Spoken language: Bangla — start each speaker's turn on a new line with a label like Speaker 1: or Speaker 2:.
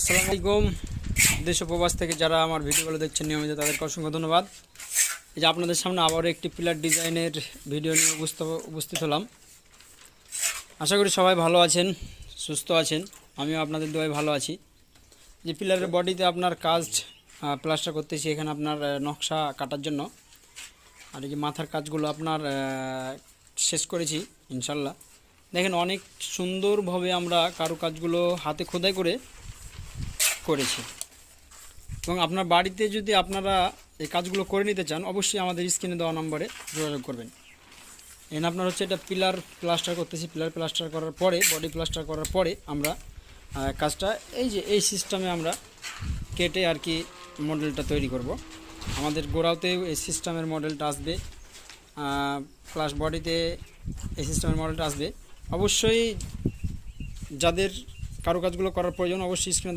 Speaker 1: আসসালামু আলাইকুম। দেশ ও প্রবাস থেকে যারা আমার ভিডিওগুলো দেখছেন নিয়মিত তাদেরকে অসংখ্য ধন্যবাদ। এই যে আপনাদের সামনে আবারও একটি পিলার ডিজাইনের ভিডিও নিয়ে উপস্থিত হলাম। আশা করি সবাই ভালো আছেন, সুস্থ আছেন। আমিও আপনাদের দোয়ায় ভালো আছি। যে পিলারের বডিতে আপনার কাজ প্লাস্টার করতেছি, এখানে আপনার নকশা কাটার জন্য। আর এই যে মাথার কাজগুলো আপনার শেষ করেছি ইনশাল্লাহ। দেখেন অনেক সুন্দরভাবে আমরা কারুকাজগুলো হাতে খোদাই করেছি। এবং আপনার বাড়িতে যদি আপনারা এই কাজগুলো করে নিতে চান, অবশ্যই আমাদের স্ক্রিনে দেওয়া নম্বরে যোগাযোগ করবেন। এখানে আপনার হচ্ছে এটা পিলার প্লাস্টার করতেছি। পিলার প্লাস্টার করার পরে, বডি প্লাস্টার করার পরে আমরা কাজটা এই সিস্টেমে আমরা কেটে আর কি মডেলটা তৈরি করব। আমাদের গোড়াতেও এই সিস্টেমের মডেলটা আসবে, প্লাস বডিতে এই সিস্টেমের মডেলটা আসবে। অবশ্যই যাদের কারুকাজগুলো করার প্রয়োজন অবশ্যই স্ক্রিনে